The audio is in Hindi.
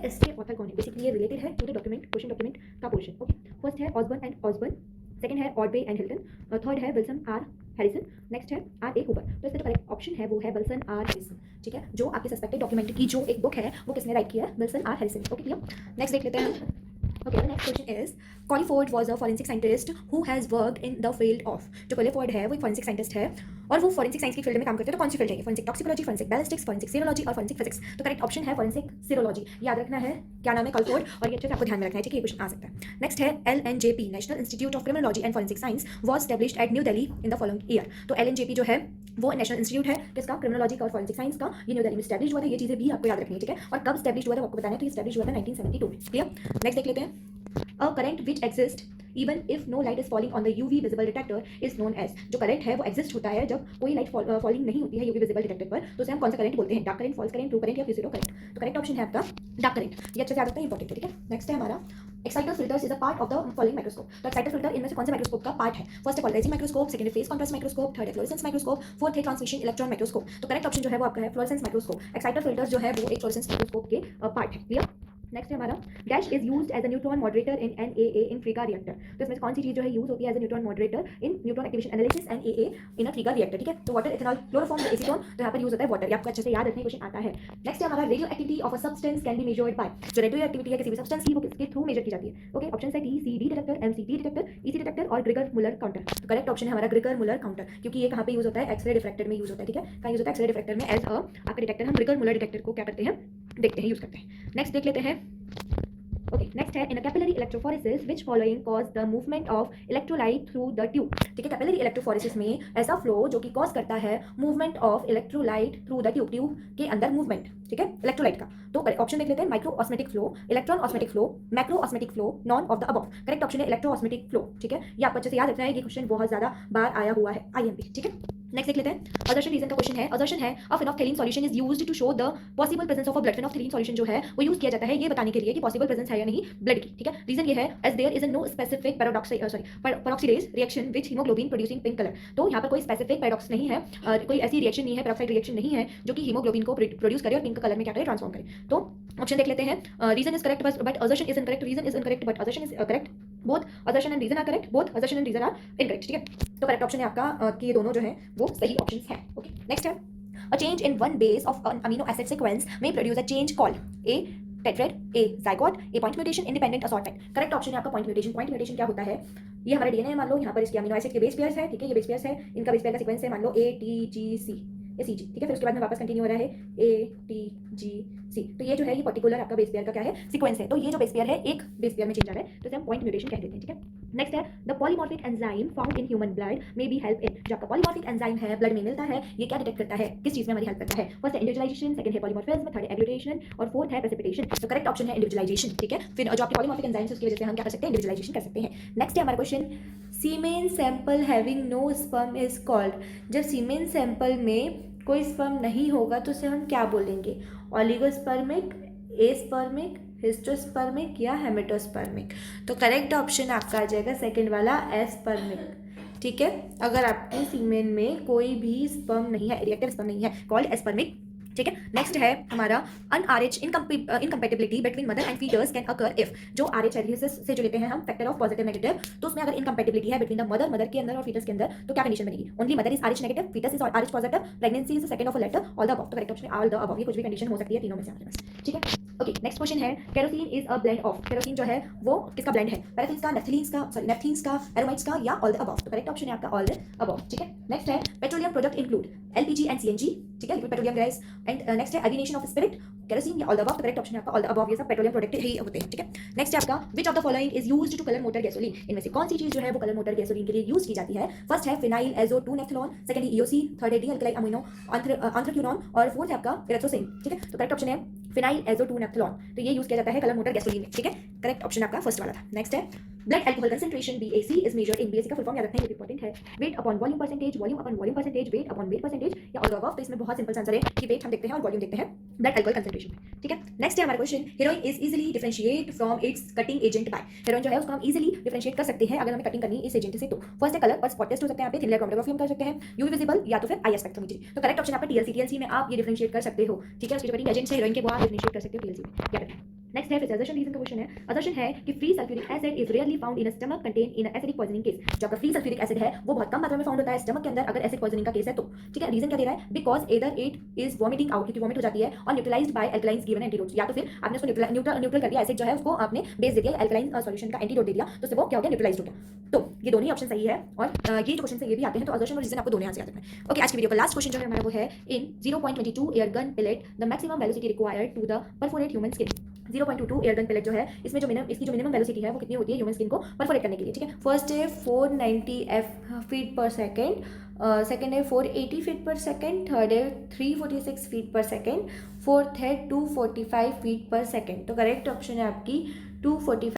इसके ऑथर कौन है, बेसिकली ये रिलेटेड है to the document, question document का पोर्शन। ओके, फर्स्ट है ऑसबर्न एंड ऑसबर्न, सेकंड है ऑडबे एंड हिल्टन, थर्ड है विल्सन आर हैरिसन, नेक्स्ट है आर ए हुबर। तो इसका जो करेक्ट ऑप्शन है वो है विल्सन आर हैरिसन। ठीक है, जो आपके सस्पेक्टेड डॉक्यूमेंट की जो एक बुक है वो किसने राइट किया है, Wilson R Harrison. Okay clear, next देख लेते हैं। Okay, the next question is Coliford was a forensic scientist who has worked in the field of, जो Coliford है वो एक forensic scientist है और वो forensic science की फील्ड में काम करते हैं। तो कौन सी फील्ड है, forensic toxicology, forensic ballistics, forensic serology और forensic physics। तो करेक्ट ऑप्शन है forensic serology। याद रखना है क्या नाम है, Coliford, और ये अच्छे से आपको ध्यान में रखना है, ठीक है, ये क्वेश्चन आ सकता है। नेक्स्ट है LNJP, national institute of criminology and forensic science, was established at New Delhi in the following year. तो LNJP जो है वो नेशनल इंस्टीट्यूट है किसका, क्रिमिनोलॉजी का और फोरेंसिक साइंस का, ये न्यू दिल्ली में स्टैब्लिश हुआ था। ये चीजें भी आपको याद रखनी है, ठीक है, और कब स्टैब्लिश हुआ था आपको बताना है, तो ये स्टैब्लिश हुआ था 1972 में। क्लियर, नेक्स्ट देख लेते हैं। A current which exists even if no light is falling on the UV visible detector is known as, जो करंट है वो एग्जिस्ट होता है जब कोई लाइट फॉलिंग नहीं होती है यूवी विजिबल डिटेक्टर पर, तो उसे हम कौन सा करंट बोलते हैं, dark current, false current, true current या फिर जीरो करंट। तो करेक्ट ऑप्शन है आपका डार्क करंट। ये अच्छे से याद रखना है, इंपॉर्टेंट है, ठीक है। नेक्स्ट है हमारा exciter filters is a part of the following microscope. तो एक्साइटर फिल्टर इनमें से कौन से माइक्रोस्कोप का पार्ट है, फर्स्ट है पोलराइजिंग माइक्रोस्कोप, सेकंड है फेस कॉन्ट्रास्ट माइक्रोस्कोप, थर्ड है फ्लोरेसेंस माइक्रोस्कोप, फोर्थ है ट्रांसमिशन इलेक्ट्रॉन माइक्रोस्कोप। तो करेक्ट ऑप्शन जो है वो आपका है फ्लोरेसेंस माइक्रोस्कोप। एक्साइटर फिल्टर्स जो है वो एक फ्लोरेसेंस माइक्रोस्कोप के पार्ट है। क्लियर, नेक्स्ट है हमारा dash is used as a neutron moderator in NAA in TRIGA reactor. तो इसमें कौन सी चीज जो है यूज होती है as a neutron moderator in neutron activation analysis NAA in a TRIGA reactor. ठीक है, तो वाटर, इथेनॉल, क्लोरोफॉर्म, एसीटोन, तो यहाँ पर यूज होता है वाटर। ये आपको अच्छे से याद रखने क्वेश्चन आता है। नेक्स्ट है हमारा radio activity of a substance can be measured by, जो रेडियो एक्टिविटी है किसी भी सब्सटेंस की वो किसके थ्रू मेजर की जाती है। ओके, ऑप्शन है TCD detector, MCT detector, EC detector और ग्रिगर मुलर काउंटर। तो करेक्ट ऑप्शन है हमारा ग्रिगर मुलर काउंटर, क्योंकि ये कहाँ पे यूज होता है, एक्सरे डिफ्रैक्टर में यूज होता है। ठीक है, कहाँ यूज होता है, एक्सरे डिफ्रैक्टर में एज अ आपका डिटेक्टर। हम ग्रिगर मुलर डिटेक्टर को क्या करते हैं, देखते हैं, यूज करते हैं। नेक्स्ट देख लेते हैं। ओके, नेक्स्ट है in a capillary electrophoresis which following cause the movement of electrolyte through the tube. ठीक है, कैपिलरी इलेक्ट्रोफोरेसिस में ऐसा फ्लो जो कि कॉज करता है movement of electrolyte through the tube, tube के अंदर मूवमेंट, ठीक है, इलेक्ट्रोलाइट का। तो ऑप्शन देख लेते हैं, micro osmotic flow, electron osmotic flow, macro osmotic flow, none of the above. Correct option है इलेक्ट्रो ऑस्मेटिक फ्लो। ठीक है, ये आपको अच्छे से याद रखना है, ये क्वेश्चन बहुत ज्यादा बार आया हुआ है IMP। ठीक है, नेक्स्ट देख लेते हैं। असर्शन रीजन का क्वेश्चन है, असर्शन है a phenolphthalein solution is used to show the possible presence of a blood. Phenolphthalein solution जो है वो यूज किया जाता है ये बताने के लिए कि पॉसिबल प्रेजेंस है या नहीं ब्लड की। ठीक है, रीजन ये है as there is no specific peroxidase reaction which haemoglobin producing pink colour. तो यहाँ पर कोई स्पेसिफिक पैराडॉक्स नहीं है, कोई ऐसी रिएक्शन नहीं है, पेरोक्साइड रिएक्शन नहीं है जो कि हीमोग्लोबिन को प्रोड्यूस करे और पिंक कलर में क्या करे, ट्रांसफॉर्म करे। तो ऑप्शन देख लेते हैं, reason is correct but assertion is incorrect, reason is incorrect but assertion is correct, both assertion and reason are correct, both assertion and reason are incorrect. ठीक है, तो करेक्ट ऑप्शन है आपका कि ये दोनों जो है वो सही ऑप्शंस हैं। ओके, नेक्स्ट है a change in one base of an amino acid sequence may produce a change called A tetrad, A zygote, A point mutation, independent assortment। Correct option है आपका पॉइंट म्यूटेशन। पॉइंट म्यूटेशन क्या होता है, ये हमारा DNA है, मान लो यहाँ पर इसके अमीनो एसिड के बेस पेयर्स है, ठीक है, ये बेस पेयर्स है, इनका बेस पेयर का सीक्वेंस है मान लो ATGC या CG। ठीक है, फिर उसके बाद में वापस कंटिन्यू हो रहा है ATGC। तो ये जो है ये पर्टिकुलर आपका बेस पेयर का क्या है, सीक्वेंस है। तो ये जो बेस पेयर है एक बेस पेयर में चेंज आ रहा है, तो इसे हम पॉइंट म्यूटेशन कह देते हैं। ठीक है, नेक्स्ट है the polymorphic enzyme found in human blood may be help in. जो आपका पॉलीमॉर्फिक एंजाइम है ब्लड में मिलता है, ये क्या डिटेक्ट करता है, किस चीज में हमारी हेल्प करता है। फर्स्ट है इंडिविजुअलाइजेशन, सेकंड है पॉलीमॉर्फिज्म, थर्ड है एग्लूटिनेशन और फोर्थ है प्रेसिपिटेशन। तो करेक्ट ऑप्शन है इंडिविजुअलाइजेशन। ठीक है, फिर जो आपके पॉलीमॉर्फिक एंजाइम्स उसकी वजह से हम क्या कर सकते हैं, इंडिविजुअलाइजेशन कर सकते हैं। नेक्स्ट है हमारा question, semen sample having no sperm is called. जब सीमेन सैंपल में कोई स्पर्म नहीं होगा तो उसे हम क्या बोलेंगे, ओलिगोस्पर्मिक, एस्पर्मिक, हिस्टोस्पर्मिक या हेमेटोस्पर्मिक। तो करेक्ट ऑप्शन आपका आ जाएगा सेकंड वाला, एस्पर्मिक। ठीक है, अगर आपके सीमेन में कोई भी स्पर्म नहीं है, रिएक्टिव स्पर्म नहीं है, कॉल्ड एस्पर्मिक। ठीक है, नेक्स्ट है हमारा an Rh incompatibility between mother and fetus can occur if. जो आरएच से जो लेते हैं हम फैक्टर ऑफ पॉजिटिव नेगेटिव, तो उसमें अगर इनकम्पेटिबिलिटी है बिटवीन द मदर के अंदर और फीटस के अंदर, तो क्या कंडीशन बनेगी, only mother is Rh negative, fetus is Rh positive, pregnancy is second of a later, all the above. तो correct option all the above, ये कुछ भी कंडीशन हो सकती है तीनों में से हमारे पास। ठीक है, ओके, नेक्स्ट क्वेश्चन है kerosene is a blend of. Kerosene जो है वो किसका ब्लेंड है, पैराफिन्स का, नेफ्थलीन्स का, एरोमाइड्स का या ऑल द अबव। तो करेक्ट ऑप्शन है आपका ऑल द अबव। ठीक है, नेक्स्ट है petroleum product include LPG and CNG। ठीक है, liquid petroleum gas and next है अविनेशन ऑफ स्पिरिट, केरोसिन या ऑल द अबव। तो करेक्ट ऑप्शन है आपका ऑल द अबव, ये सब पेट्रोलियम प्रोडक्ट ही होते हैं। ठीक है, नेक्स्ट है आपका which of the following is used to colour motor gasoline. इनमें से कौन सी चीज जो है वो कलर मोटर गैसोलीन के लिए यूज की जाती है। फर्स्ट है फिनाइल एजो 2 नेफ्थलॉन, सेकंड है EOC, थर्ड है डी अल्कलाइल अमीनो एंथ्राक्यूनॉन और फोर्थ है आपका इरेथ्रोसिन। ठीक है, तो करेक्ट ऑप्शन है फिनाइल एजो 2 नेफ्थलॉन। तो ये यूज किया जाता है कलर मोटर गैसोलीन में। ठीक है, करेक्ट ऑप्शन आपका फर्स्ट वाला था। नेक्स्ट है blood alcohol concentration BAC is measured in. BAC का फुल फॉर्म याद रखना है, ये इंपॉर्टेंट है। Weight upon volume percentage, volume upon volume percentage, weight upon weight percentage या ऑल द अबव। तो इसमें बहुत सिंपल आंसर है कि वेट हम देखते हैं और वॉल्यूम देखते हैं ब्लड एल्कोहल कंसंट्रेशन में। ठीक है, नेक्स्ट है हमारा question, heroin is easily differentiate from its cutting agent by. Heroin जो है उसको हम इजीली डिफरेंशिएट कर सकते हैं अगर हमें कटिंग करनी इस एजेंट से। तो फर्स्ट है कलर और स्पॉट टेस्ट हो सकते हैं, यहाँ पे थिन लेयर क्रोमेटोग्राफी हम कर सकते हैं, यूवी विजिबल या तो फिर IR स्पेक्ट्रोमेट्री। तो करेक्ट ऑप्शन आपका TLC में आप ये डिफरेंशिएट कर सकते हो। ठीक है, उसके जो कटिंग एजेंट है हीरोइन के वो आप डिफरेंशिएट कर सकते हो TLC में। नेक्स्ट है फिर असर्शन रीजन का क्वेश्चन है। असर्शन है कि free sulphuric acid is rarely found in stomach contain in acidic poisoning case. जो आपका फ्री सल्फ्यूरिक एसिड है वो बहुत कम मात्रा में फाउंड होता है स्टमक के अंदर अगर एसिड पॉइजनिंग का केस है तो। ठीक है, रीजन क्या दे रहा है? Because either it is vomiting out, क्योंकि वॉमिट हो जाती है, और न्यूट्रलाइज्ड बाय अल्कलाइंस गिवन एंटीडोट्स, या तो फिर आपने उसको न्यूट्रल कर दिया, एसिड जो है उसको आपने बेस दे दिया, अल्कलाइन सॉल्यूशन का एंटीडोट दे दिया, तो उससे वो क्या हो गया? न्यूट्रलाइज्ड हो गया। तो ये दोनों ही ऑप्शन सही है, और ये जो क्वेश्चन से ये भी आते हैं, तो असर्शन और रीजन आपको दोनों यहाँ से याद रखना है। ओके, आज की वीडियो का लास्ट क्वेश्चन जो है हमारा वो है in 0.22 air gun pellet the maximum velocity required to the perforate human skin. 0.22 air gun pellet जो है, इसमें जो इसकी जो मिनिमम वेलोसिटी है वो कितनी होती है ह्यूमन स्किन को परफोरेट करने के लिए। ठीक है, फर्स्ट है 490 फीट पर सेकेंड, सेकेंड है 480 फीट पर सेकेंड, थर्ड है 346 फीट पर सेकेंड, फोर्थ है 245 फीट पर सेकेंड। तो करेक्ट ऑप्शन है आपकी 245